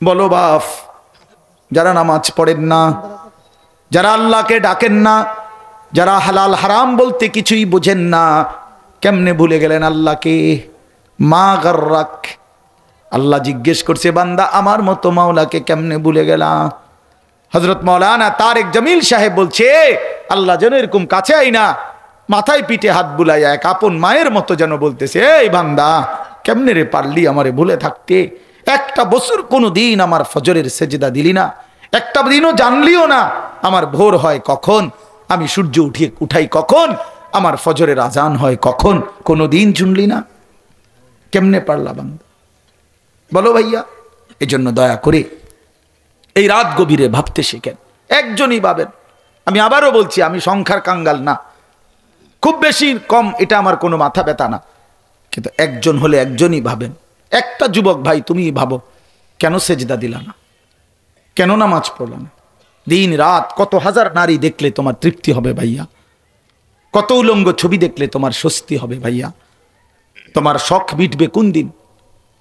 বলো বাপ, যারা নামাজ পড়েন না, যারা আল্লাহকে ডাকেন না, যারা হালাল হারাম বলতে কিছুই বোঝেন না, কেমনে ভুলে গেলেন আল্লাহকে? মা গাররাক, আল্লাহ জিজ্ঞেস করছে বান্দা আমার মতো মাওলাকে কেমনে ভুলে গেলা? হযরত মাওলানা তারেক জামিল সাহেব বলছে আল্লাহ যেন এরকম কাছে আইনা মাথায় পিঠে হাত বুলাইয়া এক আপন মায়ের মতো যেন বলতেছে, এই বান্দা কেমনে রে পারলি আমারে ভুলে থাকতে? একটা বছর কোনো দিন আমার ফজরের সেজদা দিলি না, একটা দিনও জানলিও না আমার ভোর হয় কখন, আমি সূর্য উঠাই কখন, আমার ফজরের আজান হয় কখন, কোনো দিন শুনলি না? কেমনে পারলা বান্দা? বলো ভাইয়া। এজন্য দয়া করে এই রাত গভীরে ভাবতে শেখেন। একজনই ভাবেন, আমি আবারও বলছি আমি সংখ্যার কাঙ্গাল না, খুব বেশি কম এটা আমার কোনো মাথা ব্যথা না, কিন্তু একজন হলে একজনই ভাবেন। একটা যুবক ভাই তুমি ভাবো, কেন সেজদা দিলা না? কেন নামাজ পড়লা না? দিন রাত কত হাজার নারী দেখলে তোমার তৃপ্তি হবে ভাইয়া? কত উলঙ্গ ছবি দেখলে তোমার স্বস্তি হবে ভাইয়া? তোমার শখ মিটবে কোন দিন?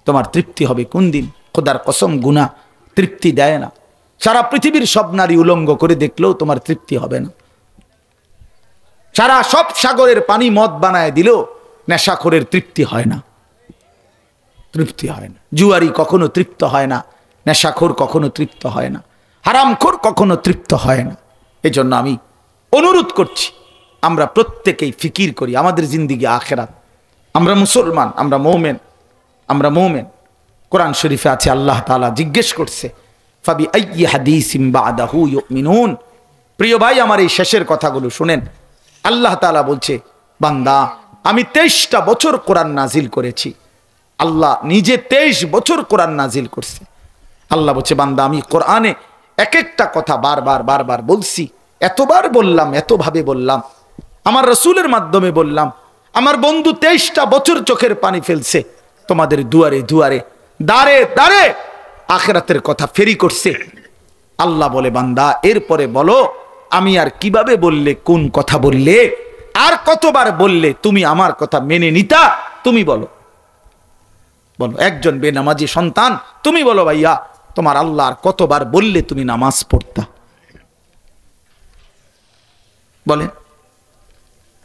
তোমার তৃপ্তি হবে কোন দিন? খোদার কসম গুনাহ তৃপ্তি দেয় না। সারা পৃথিবীর সব নারী উলঙ্গ করে দেখলেও তোমার তৃপ্তি হবে না। সারা সব সাগরের পানি মদ বানায় দিলেও নেশাখোরের তৃপ্তি হয় না, তৃপ্তি হয় না। জুয়ারি কখনো তৃপ্ত হয় না, নেশাখোর কখনো তৃপ্ত হয় না, হারামখোর কখনো তৃপ্ত হয় না। এজন্য আমি অনুরোধ করছি, আমরা প্রত্যেকেই ফিকির করি আমাদের জিন্দিগি আখেরাত। আমরা মুসলমান, আমরা মুমিন, আমরা মুমিন। কোরআন শরীফে আছে আল্লাহ তাআলা জিজ্ঞেস করছে, ফাবি আইয়ি হাদিসিম বাদাহু ইউমিনুন। প্রিয় ভাই আমার এই শেষের কথাগুলো শুনেন। আল্লাহ তাআলা বলছে, বান্দা আমি 23টা বছর কোরআন নাজিল করেছি। আল্লাহ নিজে 23 বছর কোরআন নাজিল করছে। আল্লাহ বলছে, বান্দা আমি কোরআনে এক একটা কথা বারবার বারবার বলছি, এতবার বললাম, এতভাবে বললাম, আমার রসুলের মাধ্যমে বললাম। আমার বন্ধু 23টা বছর চোখের পানি ফেলছে, তোমাদের দুয়ারে দুয়ারে দাঁড়ে দাঁড়ে আখিরাতের কথা ফেরি করছে। আল্লাহ বলে, বান্দা এরপরে বলো আমি আর কিভাবে বললে, কোন কথা বললে, আর কতবার বললে তুমি আমার কথা মেনে নিতা? তুমি বলো, বলো। একজন বেনামাজি সন্তান, তুমি বলো ভাইয়া তোমার আল্লাহ আর কতবার বললে তুমি নামাজ পড়তা? বলেন।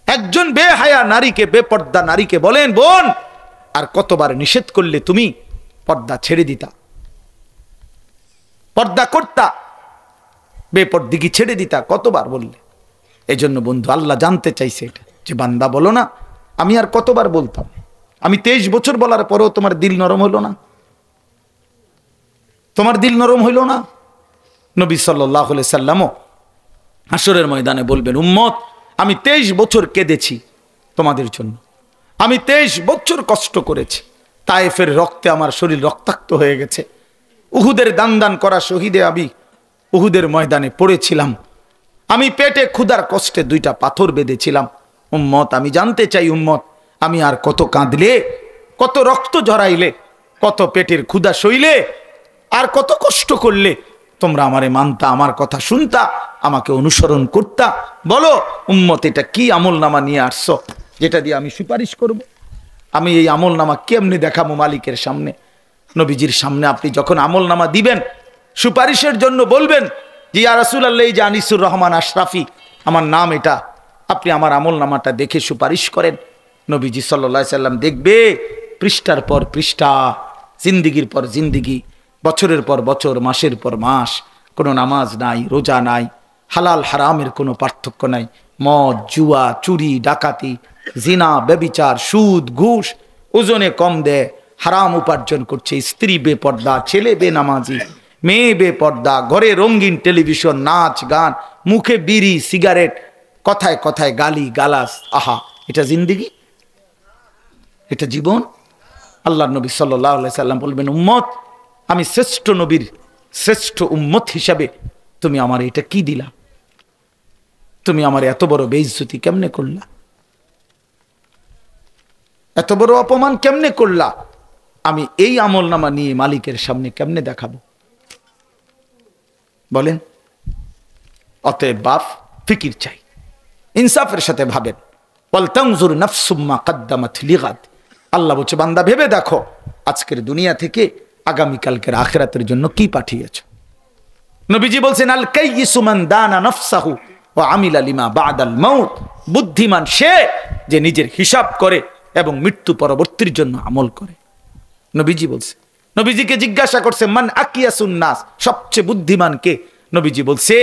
একজন বেহায়া নারীকে, বেপর্দা নারীকে বলেন, বোন আর কতবার নিষেধ করলে তুমি পর্দা ছেড়ে দিতা, পর্দা করতা, বেপর্দিগি ছেড়ে দিতা, কতবার বললে? এই জন্য বন্ধু আল্লাহ জানতে চাইছে এটা, যে বান্দা বলো না আমি আর কতবার বলতাম? আমি 23 বছর বলার পরেও তোমার দিল নরম হইল না? তোমার দিল নরম হইল না? নবী সাল্লাল্লাহু আলাইহি সাল্লামও হাসরের ময়দানে বলবেন, উম্মত আমি 23 বছর কেঁদেছি তোমাদের জন্য, আমি 23 বছর কষ্ট করেছি, তায়েফের রক্তে আমার শরীর রক্তাক্ত হয়ে গেছে, উহুদের দান দান করা শহীদে আমি উহুদের ময়দানে পড়েছিলাম, আমি পেটে ক্ষুধার কষ্টে 2টা পাথর বেঁধেছিলাম। উম্মত আমি জানতে চাই, উম্মত আমি আর কত কাঁদলে, কত রক্ত ঝরাইলে, কত পেটের ক্ষুধা সইলে, আর কত কষ্ট করলে তোমরা আমারে মানতা, আমার কথা শুনতা, আমাকে অনুসরণ করতা? বলো উম্মত এটা কি আমল নামা নিয়ে আসছো যেটা দিয়ে আমি সুপারিশ করব? আমি এই আমল নামা কেমনি দেখাবো মালিকের সামনে? নবীজির সামনে আপনি যখন আমল নামা দিবেন, সুপারিশের জন্য বলবেন যে ইয়া রাসূলুল্লাহ, এই যে আনিসুর রহমান আশরাফি আমার নাম, এটা আপনি আমার আমল নামাটা দেখে সুপারিশ করেন। নবীজি সাল্লাল্লাহু আলাইহি সাল্লাম দেখবে পৃষ্ঠার পর পৃষ্ঠা, জিন্দিগির পর জিন্দিগি, বছরের পর বছর, মাসের পর মাস, কোনো নামাজ নাই, রোজা নাই, হালাল হারামের কোনো পার্থক্য নাই, মদ, জুয়া, চুরি, ডাকাতি, জিনা, ব্যভিচার, সুদ, ঘুষ, ওজনে কম দেয়, হারাম উপার্জন করছে, স্ত্রী বেপর্দা, ছেলে বেনামাজি, মেয়ে বেপর্দা, ঘরে রঙিন টেলিভিশন, নাচ গান, মুখে বিড়ি সিগারেট, কথায় কথায় গালি গালাস। আহা, এটা জিন্দিগি? এটা জীবন? আল্লাহ নবী সাল্লাল্লাহু আলাইহি সাল্লাম বলবেন, উম্মত আমি শ্রেষ্ঠ নবীর শ্রেষ্ঠ উম্মত হিসাবে তুমি আমার এটা কি দিলা? তুমি আমার এত বড় বেইজ্জতি কেমনে করলা? এত বড় অপমান কেমনে করলা? আমি এই আমল নামা নিয়ে মালিকের সামনে কেমনে দেখাবো? বলেন। অতএব বাপ ফিকির চাই, ইনসাফের সাথে ভাবেন। ওয়ালতানজুর নাফসুম মা কদ্দামাত লিগাদ। আল্লাহ বলছে, বান্দা ভেবে দেখো আজকের দুনিয়া থেকে আগামীকালকের আখিরাতের জন্য কি পাঠিয়েছো। নবীজি বলছেন আল কাইয়িসু মান দানা নাফসাহু ওয়া আমিলা লিমা বাদাল মাউত, বুদ্ধিমান সে যে নিজের হিসাব করে এবং মৃত্যু পরবর্তীর জন্য আমল করে। নবীজি বলছে, নবীজিকে জিজ্ঞাসা করছে মান আকিয়াসুন নাস, সবচেয়ে বুদ্ধিমান কে? নবীজি বলছে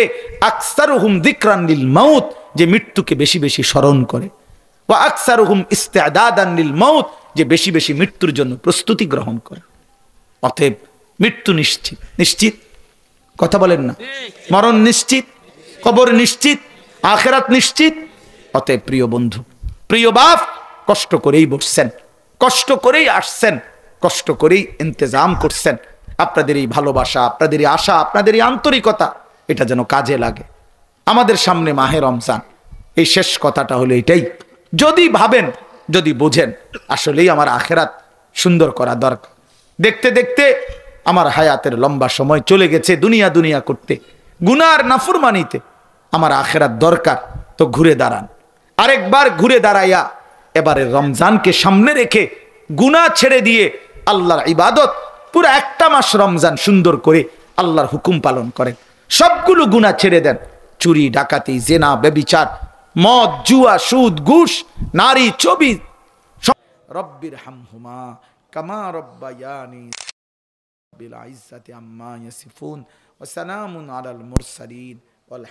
আকসারুহুম যিকরান লিল মাউত, যে মৃত্যুকে বেশি বেশি স্মরণ করে, ওয়া আকসারুহুম ইস্তিআদাদান লিল মাউত, যে বেশি বেশি মৃত্যুর জন্য প্রস্তুতি গ্রহণ করে। অতএব মৃত্যু নিশ্চিত, নিশ্চিত কথা বলেন না, মরণ নিশ্চিত, কবর নিশ্চিত, আখিরাত নিশ্চিত। অতএব প্রিয় বন্ধু, প্রিয় বাপ, কষ্ট করেই বসছেন, কষ্ট করেই আসছেন, কষ্ট করেই ইন্তজাম করছেন। আপনাদের এই ভালোবাসা, আপনাদের এই আশা, আপনাদের এই আন্তরিকতা, এটা যেন কাজে লাগে। আমাদের সামনে মাহে রমজান, এই শেষ কথাটা হলো এটাই, যদি ভাবেন, যদি বোঝেন আসলেই আমার আখিরাত সুন্দর করা দরকার, দেখতে দেখতে আমার হায়াতের লম্বা সময় চলে গেছে দুনিয়া দুনিয়া করতে, গুনার নাফরমানিতে, আমার আখিরাত দরকার, তো ঘুরে দাঁড়ান, আরেকবার ঘুরে দাঁড়াইয়া এবারে রমজানকে সামনে রেখে গুনাহ ছেড়ে দিয়ে আল্লাহর ইবাদত, পুরো একটা মাস রমজান সুন্দর করে আল্লাহর হুকুম পালন করেন, সবগুলো গুনাহ ছেড়ে দেন, চুরি ডাকাতি জেনা ব্যভিচার মদ জুয়া সুদ ঘুষ নারী ছবি। রব্বির হামহুমা কামা রব্বায়ানি বিল ইজ্জাতি আম্মা ইয়াসিফুন ওয়া সালামুন আলাল মুরসালিন ওয়াল